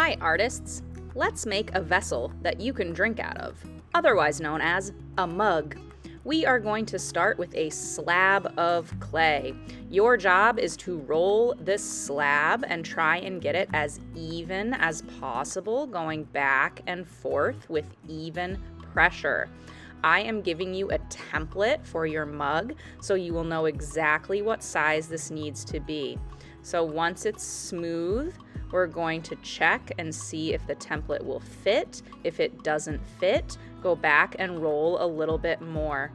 Hi artists! Let's make a vessel that you can drink out of, otherwise known as a mug. We are going to start with a slab of clay. Your job is to roll this slab and try and get it as even as possible, going back and forth with even pressure. I am giving you a template for your mug so you will know exactly what size this needs to be. So once it's smooth, we're going to check and see if the template will fit. If it doesn't fit, go back and roll a little bit more.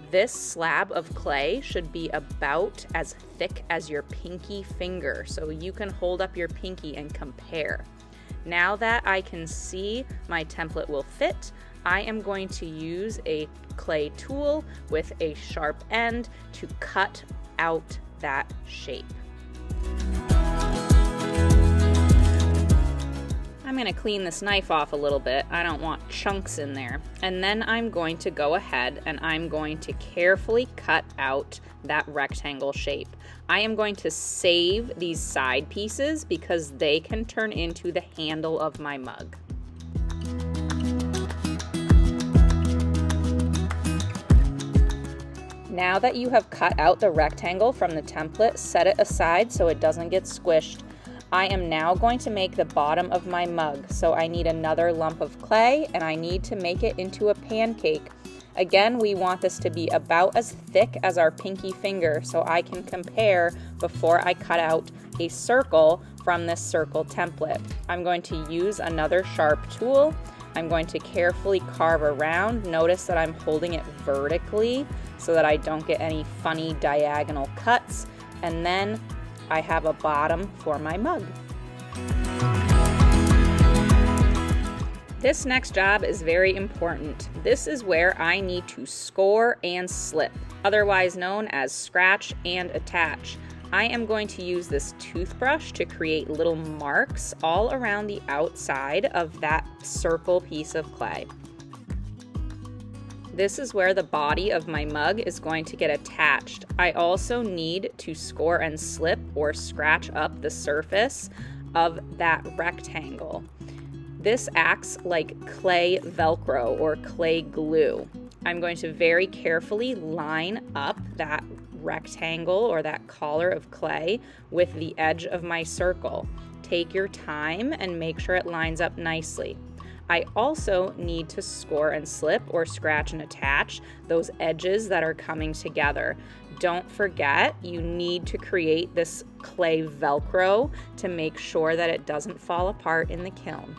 This slab of clay should be about as thick as your pinky finger, so you can hold up your pinky and compare. Now that I can see my template will fit, I am going to use a clay tool with a sharp end to cut out that shape. I'm going to clean this knife off a little bit. I don't want chunks in there. And then I'm going to go ahead and I'm going to carefully cut out that rectangle shape. I am going to save these side pieces because they can turn into the handle of my mug. Now that you have cut out the rectangle from the template, set it aside so it doesn't get squished. I am now going to make the bottom of my mug, so I need another lump of clay and I need to make it into a pancake. Again, we want this to be about as thick as our pinky finger so I can compare before I cut out a circle from this circle template. I'm going to use another sharp tool. I'm going to carefully carve around. Notice that I'm holding it vertically so that I don't get any funny diagonal cuts. And then I have a bottom for my mug. This next job is very important. This is where I need to score and slip, otherwise known as scratch and attach. I am going to use this toothbrush to create little marks all around the outside of that circle piece of clay. This is where the body of my mug is going to get attached. I also need to score and slip or scratch up the surface of that rectangle. This acts like clay Velcro or clay glue. I'm going to very carefully line up that rectangle or that collar of clay with the edge of my circle. Take your time and make sure it lines up nicely. I also need to score and slip or scratch and attach those edges that are coming together. Don't forget, you need to create this clay Velcro to make sure that it doesn't fall apart in the kiln.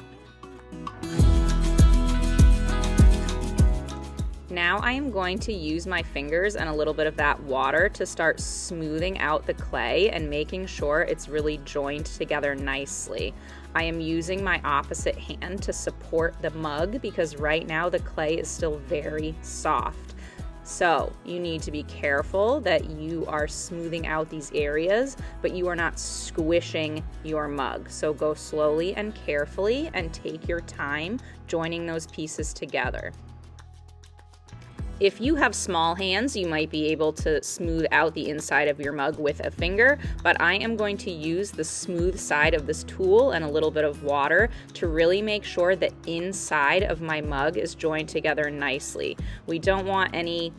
Now I am going to use my fingers and a little bit of that water to start smoothing out the clay and making sure it's really joined together nicely. I am using my opposite hand to support the mug because right now the clay is still very soft. So you need to be careful that you are smoothing out these areas, but you are not squishing your mug. So go slowly and carefully and take your time joining those pieces together. If you have small hands, you might be able to smooth out the inside of your mug with a finger, but I am going to use the smooth side of this tool and a little bit of water to really make sure the inside of my mug is joined together nicely. We don't want any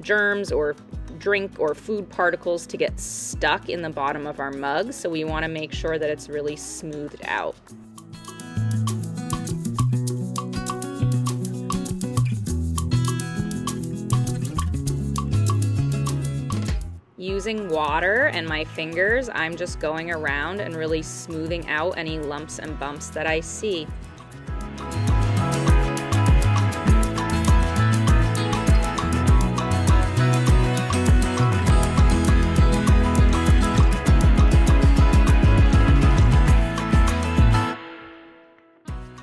germs or drink or food particles to get stuck in the bottom of our mug, so we want to make sure that it's really smoothed out. Using water and my fingers, I'm just going around and really smoothing out any lumps and bumps that I see.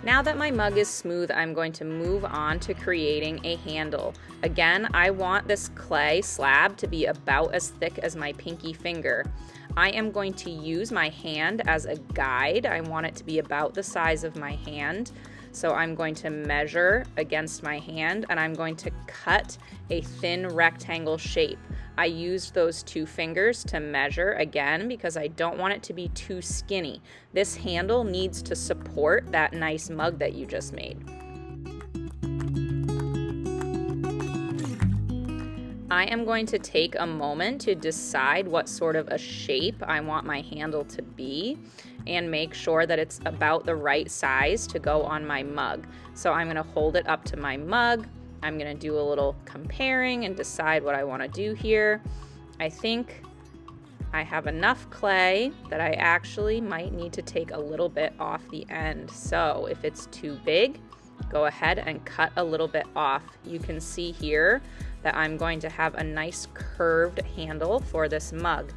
Now that my mug is smooth, I'm going to move on to creating a handle. Again, I want this clay slab to be about as thick as my pinky finger. I am going to use my hand as a guide. I want it to be about the size of my hand. So I'm going to measure against my hand and I'm going to cut a thin rectangle shape. I used those 2 fingers to measure again because I don't want it to be too skinny. This handle needs to support that nice mug that you just made. I am going to take a moment to decide what sort of a shape I want my handle to be and make sure that it's about the right size to go on my mug. So I'm going to hold it up to my mug. I'm going to do a little comparing and decide what I want to do here. I think I have enough clay that I actually might need to take a little bit off the end. So if it's too big, go ahead and cut a little bit off. You can see here that I'm going to have a nice curved handle for this mug.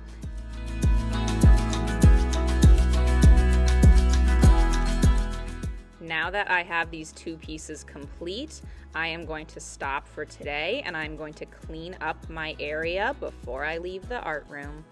Now that I have these 2 pieces complete, I am going to stop for today and I'm going to clean up my area before I leave the art room.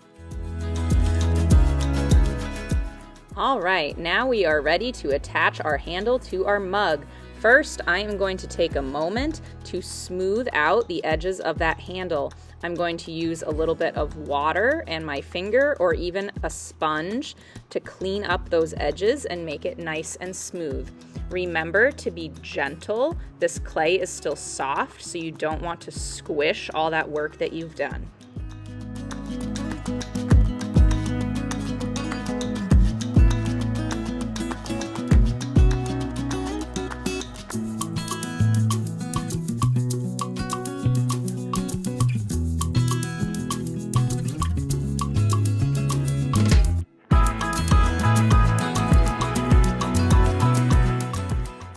All right, now we are ready to attach our handle to our mug. First, I am going to take a moment to smooth out the edges of that handle. I'm going to use a little bit of water and my finger or even a sponge to clean up those edges and make it nice and smooth. Remember to be gentle. This clay is still soft, so you don't want to squish all that work that you've done.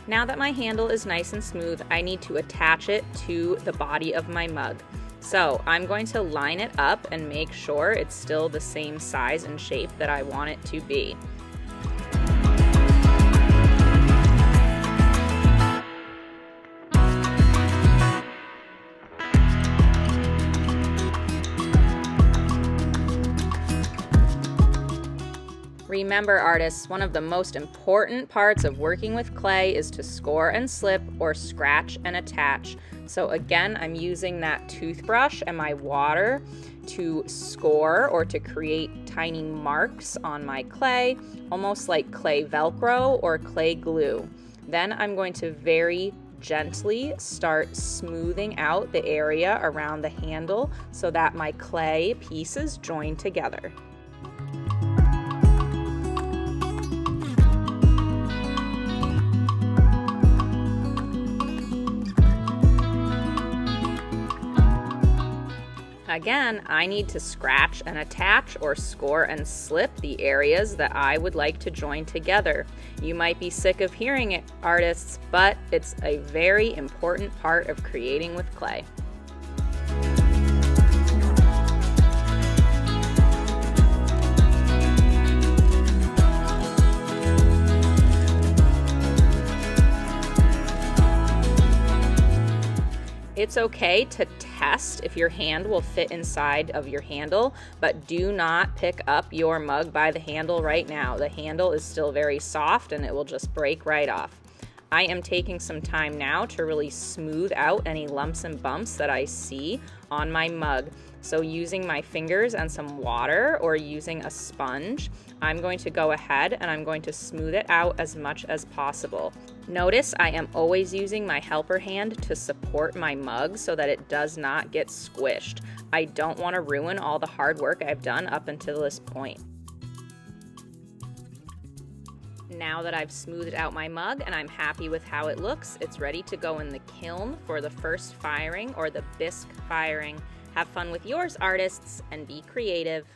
Now that my handle is nice and smooth, I need to attach it to the body of my mug. So I'm going to line it up and make sure it's still the same size and shape that I want it to be. Remember, artists, one of the most important parts of working with clay is to score and slip or scratch and attach. So again, I'm using that toothbrush and my water to score or to create tiny marks on my clay, almost like clay Velcro or clay glue. Then I'm going to very gently start smoothing out the area around the handle so that my clay pieces join together. Again, I need to scratch and attach or score and slip the areas that I would like to join together. You might be sick of hearing it, artists, but it's a very important part of creating with clay. It's okay to test if your hand will fit inside of your handle, but do not pick up your mug by the handle right now. The handle is still very soft and it will just break right off. I am taking some time now to really smooth out any lumps and bumps that I see on my mug. So using my fingers and some water or using a sponge, I'm going to go ahead and I'm going to smooth it out as much as possible. Notice I am always using my helper hand to support my mug so that it does not get squished. I don't want to ruin all the hard work I've done up until this point. Now that I've smoothed out my mug and I'm happy with how it looks, it's ready to go in the kiln for the first firing or the bisque firing. Have fun with yours, artists, and be creative.